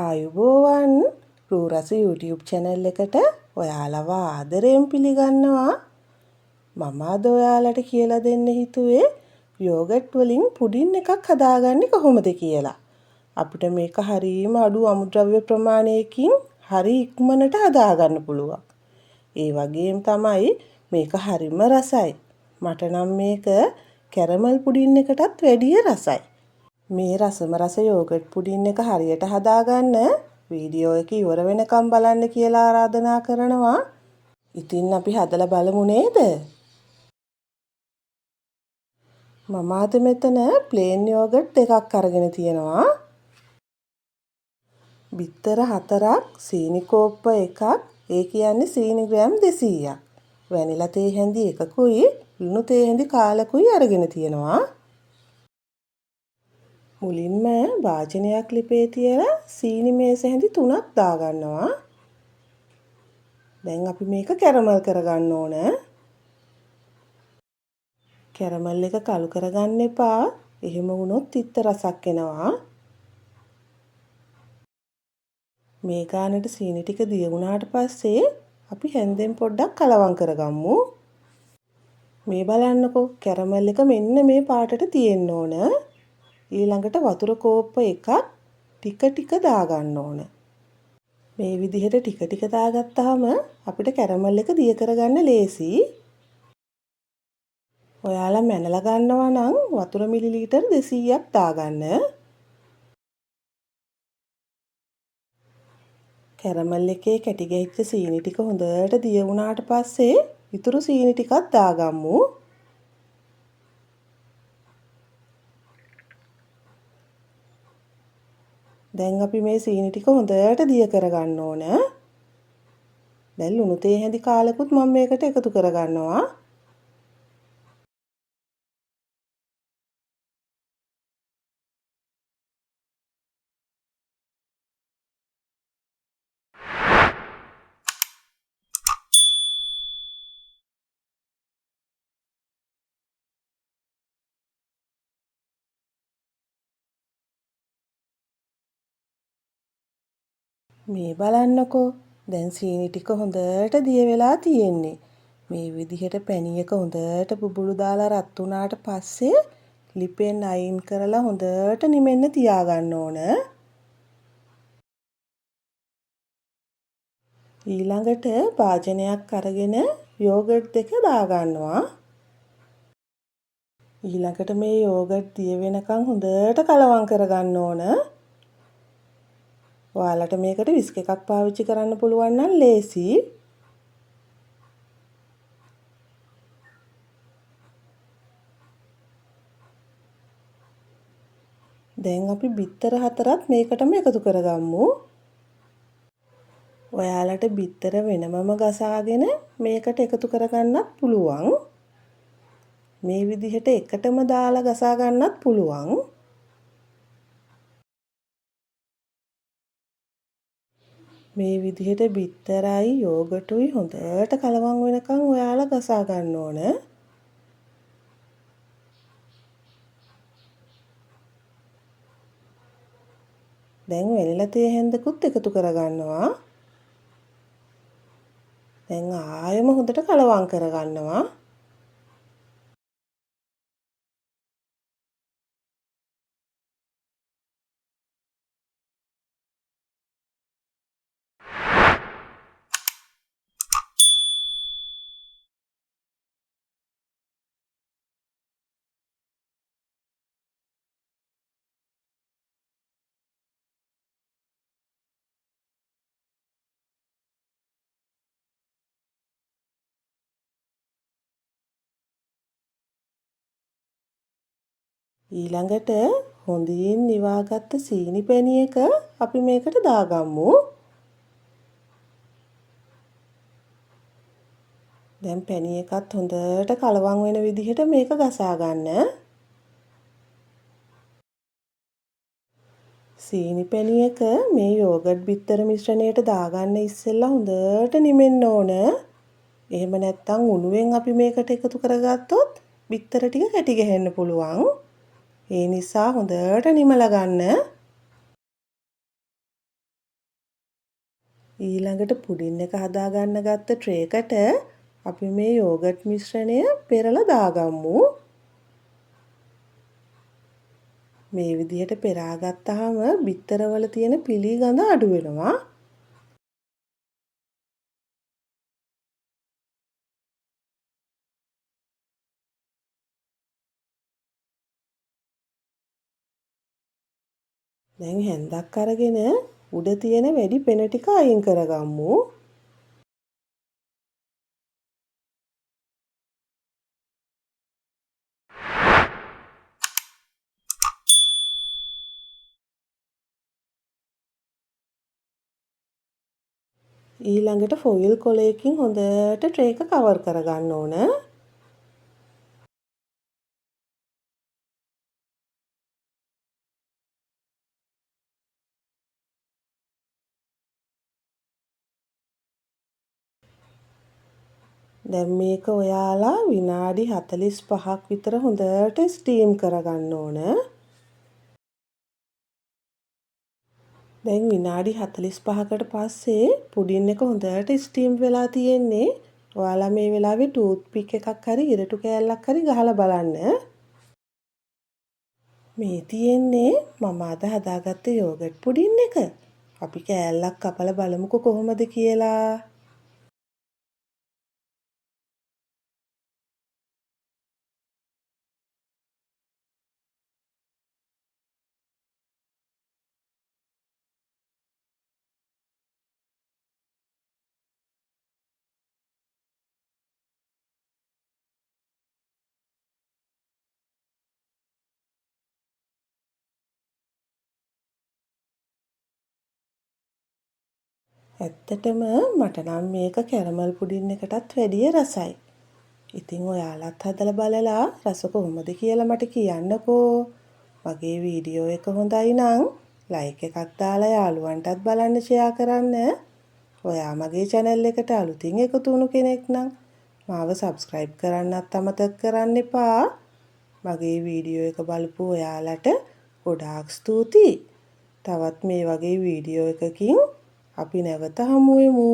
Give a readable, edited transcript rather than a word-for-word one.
ආයුබෝවන් රූරස YouTube channel එකට ඔයාලව ආදරයෙන් පිළිගන්නවා. මම අද ඔයාලට කියලා දෙන්න හිතුවේ යෝගට් වලින් පුඩින් එකක් හදාගන්නේ කොහොමද කියලා. අපිට මේක හරියම අඩු අමුද්‍රව්‍ය ප්‍රමාණයකින් හරි ඉක්මනට හදාගන්න පුළුවන්. ඒ වගේම තමයි මේක හරිම රසයි. මට නම් මේක කැරමල් පුඩින් එකටත් වැඩිය රසයි. මේ රසම රස යෝගට් පුඩින් එක හරියට හදාගන්න වීඩියෝ එක ඉවර වෙනකම් බලන්න කියලා ආරාධනා කරනවා. ඉතින් අපි හදලා බලමු නේද? මම අද මෙතන ප්ලේන් යෝගට් දෙකක් අරගෙන තියෙනවා. බිත්තර 4ක්, සීනි කෝප්ප එකක්, ඒ කියන්නේ සීනි ග්‍රෑම් 200ක්. වැනිලා තේ හැඳි එකකුයි, ලුණු තේ හැඳි කාලකුයි අරගෙන තියෙනවා. මුලින්ම වාජනයක් ලිපේ තියලා සීනි මේස හැඳි 3ක් දාගන්නවා. දැන් අපි මේක කැරමල් කරගන්න ඕන. කැරමල් එක කළු කරගන්න එපා. එහෙම වුණොත් තිත්ත රසක් එනවා. මේ ගානට සීනි ටික දිය වුණාට පස්සේ අපි හැන්දෙන් පොඩ්ඩක් කලවම් කරගමු. මේ බලන්නකෝ කැරමල් එක මෙන්න මේ පාටට තියෙන්න ඕන. ඊළඟට වතුර කෝප්ප එකක් ටික ටික දාගන්න ඕන. මේ විදිහට ටික ටික දාගත්තාම අපිට කැරමල් එක දිය කරගන්න ලේසි. ඔයාලා මැනලා ගන්නවා නම් වතුර මිලිලීටර් 200ක් දාගන්න. කැරමල් එකේ කැටි ගැහිච්ච සීනි ටික හොඳට දිය වුණාට පස්සේ ඉතුරු සීනි ටිකක් දාගමු. දැන් අපි මේ සීනි ටික හොඳට දිය කරගන්න ඕන. දැන් ලුණු තේ හැඳි කාලෙකුත් මම මේකට එකතු කරගන්නවා. මේ බලන්නකෝ දැන් සීනි ටික හොඳට දිය වෙලා තියෙන්නේ. මේ විදිහට පැණි එක හොඳට බුබුලු දාලා රත් වුණාට පස්සේ ලිපෙන් අයින් කරලා හොඳට නිමෙන්න තියාගන්න ඕන. ඊළඟට භාජනයක් අරගෙන යෝගට් දෙක දාගන්නවා. ඊළඟට මේ යෝගට් දිය වෙනකන් හොඳට කලවම් කරගන්න ඕන. ඔයාලට මේකට විස්ක් එකක් පාවිච්චි කරන්න පුළුවන් නම් ලේසි. දැන් අපි බිත්තර 4ක් මේකටම එකතු කරගමු. ඔයාලට බිත්තර වෙනමම ගසාගෙන මේකට එකතු කරගන්නත් පුළුවන්. මේ විදිහට එකටම දාලා ගසා ගන්නත් පුළුවන්. මේ විදිහට බිත්තරයි යෝගටුයි හොඳට කලවම් වෙනකන් ඔයාලා ගසා ගන්න ඕන. දැන් වැනිලා තේ හැන්දකුත් එකතු කරගන්නවා. දැන් ආයෙම හොඳට කලවම් කරගන්නවා. ඊළඟට හොඳින් නිවාගත්ත සීනි පැණි එක අපි මේකට දාගමු. දැන් පැණි එකත් හොඳට කලවම් වෙන විදිහට මේක ගසා ගන්න. සීනි පැණි එක මේ යෝගට් බිත්තර මිශ්‍රණයට දාගන්න ඉස්සෙල්ලා හොඳට නිමෙන්න ඕන. එහෙම නැත්නම් උණුවෙන් අපි මේකට එකතු කරගත්තොත් බිත්තර ටික කැටි ගහන්න පුළුවන්. ඒ නිසා හොඳට නිමලා ගන්න. ඊළඟට පුඩින් එක හදාගන්න ගත්ත ට්‍රේ එකට අපි මේ යෝගට් මිශ්‍රණය පෙරලා දාගමු. මේ විදිහට පෙරා ගත්තාම බිත්තරවල තියෙන පිලි ගඳ අඩු වෙනවා. දැන් හැන්දක් අරගෙන උඩ තියෙන වැඩි පෙන ටික අයින් කරගමු. ඊළඟට ෆොයිල් කොලයකින් හොඳට ට්‍රේ එක කවර් කරගන්න ඕන. දැන් මේක ඔයාලා විනාඩි 45ක් විතර හොඳට ස්ටීම් කරගන්න ඕන. දැන් විනාඩි 45කට පස්සේ පුඩින් එක හොඳට ස්ටීම් වෙලා තියෙන්නේ. ඔයාලා මේ වෙලාවේ ටූත් පික් එකක් හරි ඉරටු කෑල්ලක් හරි ගහලා බලන්න. මේ තියෙන්නේ මම අද හදාගත්ත යෝගට් පුඩින් එක. අපි කෑල්ලක් කපලා බලමුකෝ කොහොමද කියලා. ඇත්තටම මට නම් මේක කැරමල් පුඩින් එකටත් වැඩිය රසයි. ඉතින් ඔයාලත් හදලා බලලා රස කොහොමද කියලා මට කියන්නකෝ. මගේ වීඩියෝ එක හොඳයි නම් ලයික් එකක් දාලා යාළුවන්ටත් බලන්න ෂෙයා කරන්න. ඔයා මගේ channel එකට අලුතින් එකතු වුණු කෙනෙක් නම් මාව subscribe කරන්නත් අමතක කරන්න එපා. මගේ වීඩියෝ එක බලපු ඔයාලට ගොඩාක් ස්තුතියි. තවත් මේ වගේ වීඩියෝ එකකින් අපි නැවත හමු වෙමු.